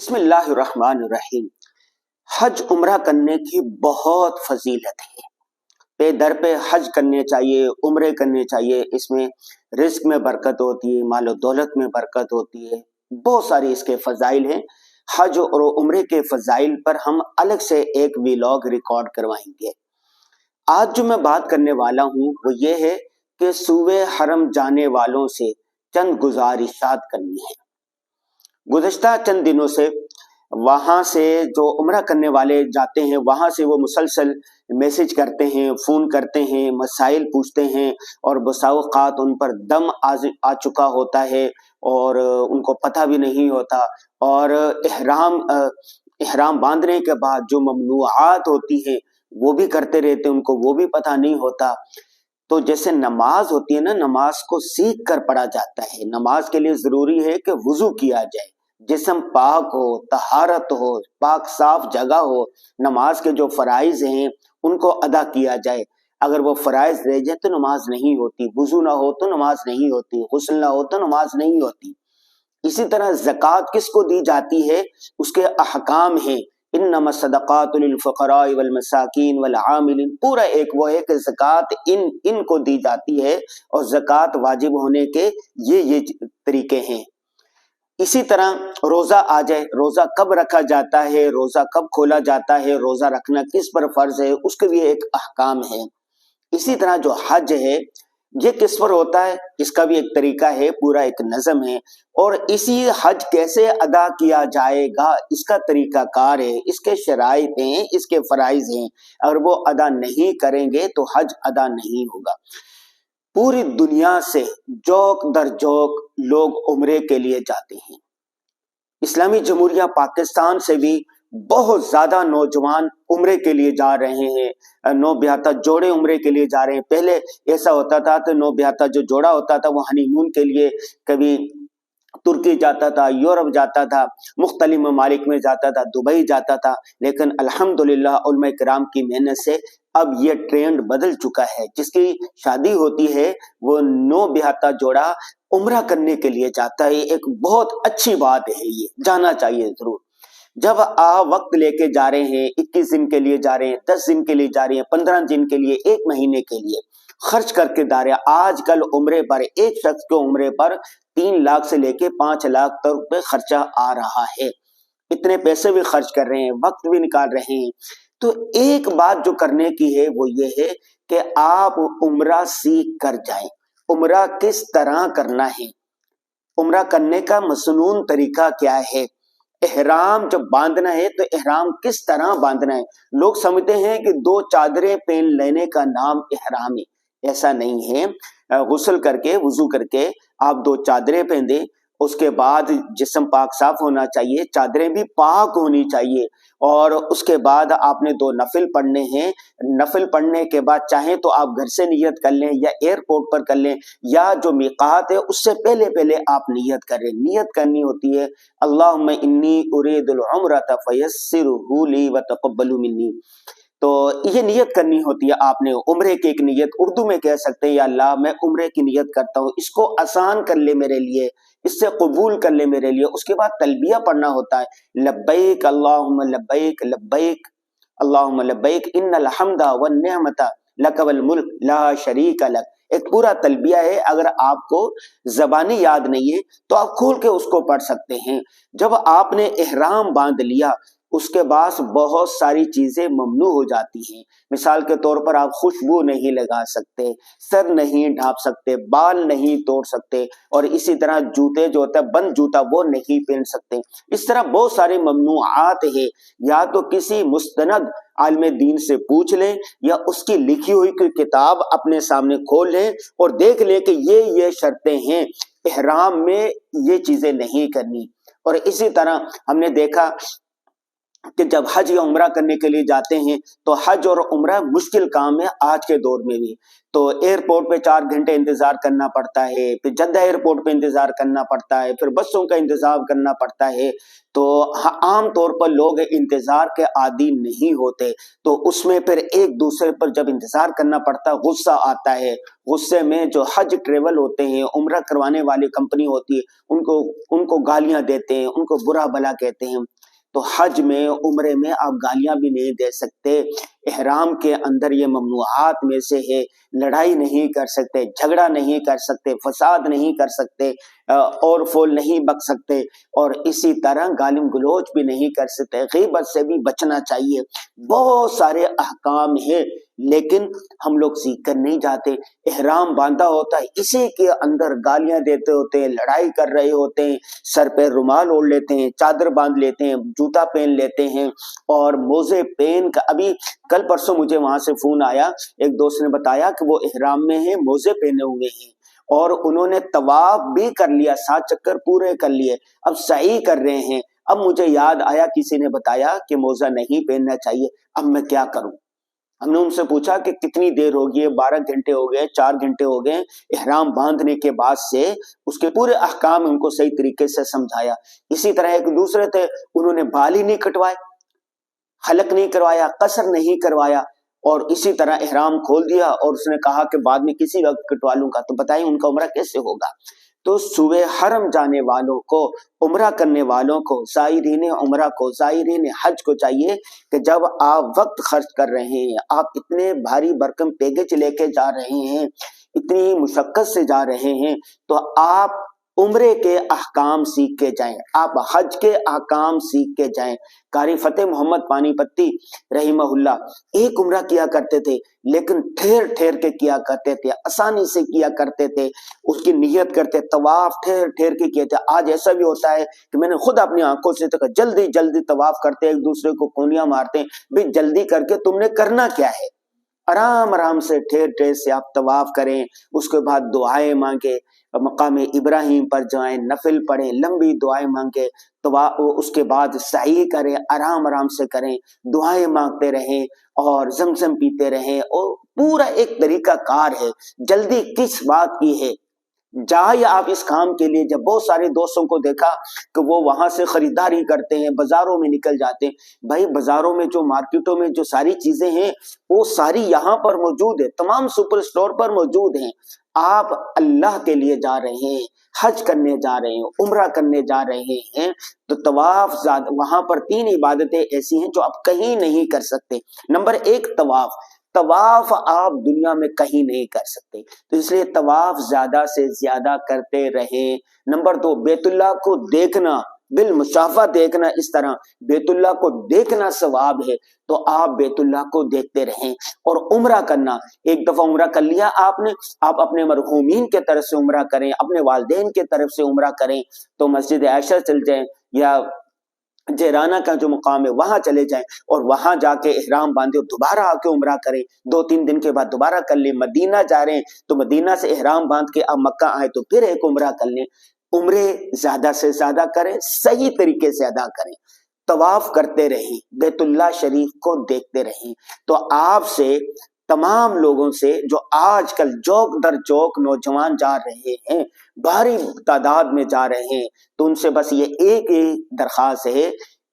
بسم اللہ الرحمن الرحیم۔ حج عمرہ کرنے کی بہت فضیلت ہے، پہ در پہ حج کرنے چاہیے، عمرے کرنے چاہیے۔ اس میں رزق میں برکت ہوتی ہے، مال و دولت میں برکت ہوتی ہے، بہت ساری اس کے فضائل ہیں۔ حج اور عمرے کے فضائل پر ہم الگ سے ایک ویلاگ ریکارڈ کروائیں گے۔ آج جو میں بات کرنے والا ہوں وہ یہ ہے کہ صوبے حرم جانے والوں سے چند گزارشات کرنی ہے۔ گزشتہ چند دنوں سے وہاں سے جو عمرہ کرنے والے جاتے ہیں وہاں سے وہ مسلسل میسج کرتے ہیں، فون کرتے ہیں، مسائل پوچھتے ہیں، اور بسا اوقات ان پر دم آ چکا ہوتا ہے اور ان کو پتہ بھی نہیں ہوتا، اور احرام باندھنے کے بعد جو ممنوعات ہوتی ہیں وہ بھی کرتے رہتے، ان کو وہ بھی پتہ نہیں ہوتا۔ تو جیسے نماز ہوتی ہے نا، نماز کو سیکھ کر پڑھا جاتا ہے۔ نماز کے لیے ضروری ہے کہ وضو کیا جائے، جسم پاک ہو، طہارت ہو، پاک صاف جگہ ہو، نماز کے جو فرائض ہیں ان کو ادا کیا جائے۔ اگر وہ فرائض رہ جائے تو نماز نہیں ہوتی، وضو نہ ہو تو نماز نہیں ہوتی، غسل نہ ہو تو نماز نہیں ہوتی۔ اسی طرح زکوٰۃ کس کو دی جاتی ہے، اس کے احکام ہیں۔ انما الصدقات للفقراء والمساکین والعاملین، پورا ایک وہ ہے کہ زکوٰۃ ان کو دی جاتی ہے، اور زکوٰۃ واجب ہونے کے یہ طریقے ہیں۔ اسی طرح روزہ آ جائے، روزہ کب رکھا جاتا ہے، روزہ کب کھولا جاتا ہے، روزہ رکھنا کس پر فرض ہے، اس کے بھی ایک احکام ہے۔ اسی طرح جو حج ہے یہ کس پر ہوتا ہے، اس کا بھی ایک طریقہ ہے، پورا ایک نظم ہے، اور اسی حج کیسے ادا کیا جائے گا اس کا طریقہ کار ہے، اس کے شرائط ہیں، اس کے فرائض ہیں۔ اگر وہ ادا نہیں کریں گے تو حج ادا نہیں ہوگا۔ پوری دنیا سے جوک در جوک لوگ عمرے کے لیے جاتے ہیں۔ اسلامی جمہوریہ پاکستان سے بھی بہت زیادہ نوجوان عمرے کے لیے جا رہے ہیں، نو بیاہتا جوڑے عمرے کے لیے جا رہے ہیں۔ پہلے ایسا ہوتا تھا کہ نو بیاہتا جو جوڑا ہوتا تھا وہ ہنی مون کے لیے کبھی ترکی جاتا تھا، یورپ جاتا تھا، مختلف ممالک میں جاتا تھا، دبئی جاتا تھا، لیکن الحمدللہ علماء کرام کی محنت سے اب یہ ٹرینڈ بدل چکا ہے۔ جس کی شادی ہوتی ہے وہ نو بیاہتا جوڑا عمرہ کرنے کے لیے جاتا ہے۔ ایک بہت اچھی بات ہے، یہ جانا چاہیے ضرور۔ جب آپ وقت لے کے جا رہے ہیں، 21 دن کے لیے جا رہے ہیں، 10 دن کے لیے جا رہے ہیں، 15 دن کے لیے، 1 مہینے کے لیے خرچ کر کے جا رہے ہیں۔ آج کل عمرے پر ایک شخص کو عمرے پر 3 لاکھ سے لے کے 5 لاکھ تک روپے خرچہ آ رہا ہے۔ اتنے پیسے بھی خرچ کر رہے ہیں، وقت بھی نکال رہے ہیں۔ تو ایک بات جو کرنے کی ہے وہ یہ ہے کہ آپ عمرہ سیکھ کر جائیں۔ عمرہ کس طرح کرنا ہے، عمرہ کرنے کا مسنون طریقہ کیا ہے، احرام جب باندھنا ہے تو احرام کس طرح باندھنا ہے۔ لوگ سمجھتے ہیں کہ 2 چادریں پہن لینے کا نام احرام ہے، ایسا نہیں ہے۔ غسل کر کے، وضو کر کے آپ 2 چادریں پہن دیں، اس کے بعد جسم پاک صاف ہونا چاہیے، چادریں بھی پاک ہونی چاہیے، اور اس کے بعد آپ نے 2 نفل پڑھنے ہیں۔ نفل پڑھنے کے بعد چاہیں تو آپ گھر سے نیت کر لیں، یا ایئرپورٹ پر کر لیں، یا جو میقات ہے اس سے پہلے آپ نیت کریں۔ نیت کرنی ہوتی ہے اللہم انی ارید العمرۃ فیسرہ لی وتقبل منی۔ تو یہ نیت کرنی ہوتی ہے آپ نے عمرے کی ایک نیت، اردو میں کہہ سکتے ہیں یا اللہ میں عمرے کی نیت کرتا ہوں، اس کو آسان کر لے میرے لیے، اس سے قبول کر لے میرے لیے۔ اس کے بعد تلبیہ پڑھنا ہوتا ہے، لبیک اللہم لبیک لبیک اللہم لبیک ان الحمد والنعمت لک والملک لا شریک لک۔ ایک پورا تلبیہ ہے، اگر آپ کو زبانی یاد نہیں ہے تو آپ کھول کے اس کو پڑھ سکتے ہیں۔ جب آپ نے احرام باندھ لیا اس کے بعد بہت ساری چیزیں ممنوع ہو جاتی ہیں۔ مثال کے طور پر آپ خوشبو نہیں لگا سکتے، سر نہیں ڈھانپ سکتے، بال نہیں توڑ سکتے، اور اسی طرح جوتے جو ہوتا ہے بند جوتا وہ نہیں پہن سکتے۔ اس طرح بہت سارے ممنوعات ہیں۔ یا تو کسی مستند عالم دین سے پوچھ لیں، یا اس کی لکھی ہوئی کوئی کتاب اپنے سامنے کھول لیں اور دیکھ لیں کہ یہ شرطیں ہیں، احرام میں یہ چیزیں نہیں کرنی۔ اور اسی طرح ہم نے دیکھا کہ جب حج یا عمرہ کرنے کے لیے جاتے ہیں تو حج اور عمرہ مشکل کام ہے آج کے دور میں بھی. تو ایئرپورٹ پہ 4 گھنٹے انتظار کرنا پڑتا ہے, پھر جدہ ایئرپورٹ پہ انتظار کرنا پڑتا ہے, پھر بسوں کا انتظار کرنا پڑتا ہے. تو عام طور پر لوگ انتظار کے عادی نہیں ہوتے, تو اس میں پھر ایک دوسرے پر جب انتظار کرنا پڑتا ہے غصہ آتا ہے. غصے میں جو حج ٹریول ہوتے ہیں, عمرہ کروانے والی کمپنی ہوتی ہے, ان کو گالیاں دیتے ہیں, ان کو برا بھلا کہتے ہیں. تو حج میں عمرے میں آپ گالیاں بھی نہیں دے سکتے. احرام کے اندر یہ ممنوعات میں سے ہے. لڑائی نہیں کر سکتے, جھگڑا نہیں کر سکتے, فساد نہیں کر سکتے, اور فول نہیں بک سکتے, اور اسی طرح گالم گلوچ بھی نہیں کر سکتے, غیبت سے بھی بچنا چاہیے. بہت سارے احکام ہیں لیکن ہم لوگ سیکھ کر نہیں جاتے. احرام باندھا ہوتا ہے, اسی کے اندر گالیاں دیتے ہوتے ہیں, لڑائی کر رہے ہوتے ہیں, سر پہ رومال اوڑھ لیتے ہیں, چادر باندھ لیتے ہیں, جوتا پہن لیتے ہیں اور موزے پہن کا. ابھی کل پرسوں مجھے وہاں سے فون آیا, ایک دوست نے بتایا کہ وہ احرام میں ہیں, موزے پہنے ہوئے ہیں اور انہوں نے طواف بھی کر لیا, 7 چکر پورے کر لیے, اب سعی کر رہے ہیں. اب مجھے یاد آیا کسی نے بتایا کہ موزہ نہیں پہننا چاہیے. اب میں کیا کروں؟ ہم نے ان سے پوچھا کہ کتنی دیر ہوگی ہے, 12 گھنٹے ہو گئے, 4 گھنٹے ہو گئے احرام باندھنے کے بعد سے. اس کے پورے احکام ان کو صحیح طریقے سے سمجھایا. اسی طرح ایک دوسرے تھے, انہوں نے بال ہی نہیں کٹوائے, حلق نہیں کروایا, قصر نہیں کروایا, اور اسی طرح احرام کھول دیا اور اس نے کہا کہ بعد میں کسی وقت کٹوا لوں گا. تو بتائیں ان کا عمرہ کیسے ہوگا؟ تو صبح حرم جانے والوں کو, عمرہ کرنے والوں کو, زائرین عمرہ کو, زائرین حج کو چاہیے کہ جب آپ وقت خرچ کر رہے ہیں, آپ اتنے بھاری برکم پیکج لے کے جا رہے ہیں, اتنی مشقت سے جا رہے ہیں, تو آپ عمرے کے احکام سیکھ کے جائیں, آپ حج کے احکام سیکھ کے جائیں. قاری فتح محمد پانی پتی رحمہ اللہ ایک عمرہ کیا کرتے تھے لیکن ٹھہر ٹھہر کے کیا کرتے تھے, آسانی سے کیا کرتے تھے, اس کی نیت کرتے, طواف ٹھہر ٹھہر کے کیے تھے. آج ایسا بھی ہوتا ہے کہ میں نے خود اپنی آنکھوں سے دیکھا, جلدی جلدی طواف کرتے, ایک دوسرے کو کونیاں مارتے. بھی جلدی کر کے تم نے کرنا کیا ہے؟ آرام آرام سے ٹھہر ٹھہر سے آپ طواف کریں, اس کے بعد دعائیں مانگے, مقام ابراہیم پر جائیں, نفل پڑھیں, لمبی دعائیں مانگے, اس کے بعد سعی کریں, آرام آرام سے کریں, دعائیں مانگتے رہیں اور زمزم پیتے رہیں. اور پورا ایک طریقہ کار ہے. جلدی کس بات کی ہے؟ جائے آپ اس کام کے لیے. جب بہت سارے دوستوں کو دیکھا کہ وہ وہاں سے خریداری کرتے ہیں, بازاروں میں نکل جاتے ہیں. بھائی بازاروں میں جو مارکیٹوں میں جو ساری چیزیں ہیں وہ ساری یہاں پر موجود ہے, تمام سپر اسٹور پر موجود ہیں. آپ اللہ کے لیے جا رہے ہیں, حج کرنے جا رہے ہیں, عمرہ کرنے جا رہے ہیں, تو طواف وہاں پر 3 عبادتیں ایسی ہیں جو آپ کہیں نہیں کر سکتے. نمبر 1 طواف آپ دنیا میں کہیں نہیں کر سکتے, تو اس لیے طواف زیادہ سے زیادہ کرتے رہیں. نمبر 2 بیت اللہ کو دیکھنا, بالمشافہ دیکھنا. اس طرح بیت اللہ کو دیکھنا ثواب ہے, تو آپ بیت اللہ کو دیکھتے رہیں. اور عمرہ کرنا, ایک دفعہ عمرہ کر لیا آپ نے, آپ اپنے مرحومین کے طرف سے عمرہ کریں, اپنے والدین کے طرف سے عمرہ کریں. تو مسجد عائشہ چل جائیں یا جیرانہ کا جو مقام ہے وہاں چلے جائیں اور وہاں جا کے احرام باندھے, دوبارہ آ کے عمرہ کریں, 2-3 دن کے بعد دوبارہ کر لیں. مدینہ جا رہے ہیں تو مدینہ سے احرام باندھ کے اب مکہ آئے تو پھر ایک عمرہ کر لیں. عمرے زیادہ سے زیادہ کریں, صحیح طریقے سے ادا کریں, طواف کرتے رہیں, بیت اللہ شریف کو دیکھتے رہیں. تو آپ سے تمام لوگوں سے جو آج کل چوک در چوک نوجوان جا رہے ہیں, بھاری تعداد میں جا رہے ہیں, تو ان سے بس یہ ایک ہی درخواست ہے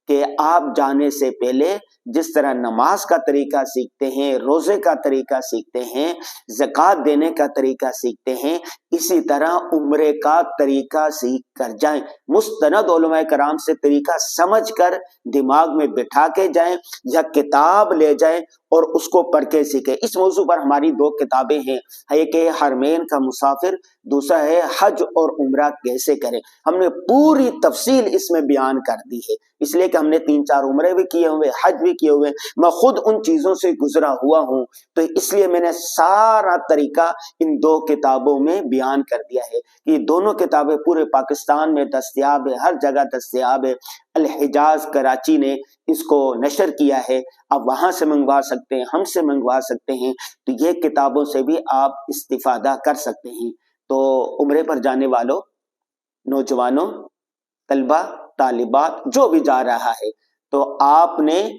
کہ آپ جانے سے پہلے جس طرح نماز کا طریقہ سیکھتے ہیں, روزے کا طریقہ سیکھتے ہیں, زکوٰۃ دینے کا طریقہ سیکھتے ہیں, اسی طرح عمرے کا طریقہ سیکھ کر جائیں. مستند علماء کرام سے طریقہ سمجھ کر دماغ میں بٹھا کے جائیں, یا کتاب لے جائیں اور اس کو پڑھ کے سیکھیں. اس موضوع پر ہماری 2 کتابیں ہیں, ایک ہے حرمین کا مسافر, دوسرا ہے حج اور عمرہ کیسے کریں. ہم نے پوری تفصیل اس میں بیان کر دی ہے, اس لیے کہ ہم نے 3-4 عمرے بھی کیے ہوئے, حج بھی کیے ہوئے, میں خود ان چیزوں سے گزرا ہوا ہوں, تو اس لیے میں نے سارا طریقہ ان 2 کتابوں میں بیان کر دیا ہے. یہ دونوں کتابیں پورے پاکستان میں دستیاب ہے, ہر جگہ دستیاب ہے. الحجاز کراچی نے اس کو نشر کیا ہے, آپ وہاں سے منگوا سکتے ہیں, ہم سے منگوا سکتے ہیں. تو یہ کتابوں سے بھی آپ استفادہ کر سکتے ہیں. تو عمرے پر جانے والوں, نوجوانوں, طلبہ, طالبات, جو بھی جا رہا ہے, تو آپ نے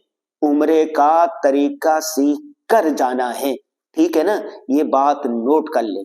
عمرے کا طریقہ سیکھ کر جانا ہے، ٹھیک ہے نا، یہ بات نوٹ کر لیں۔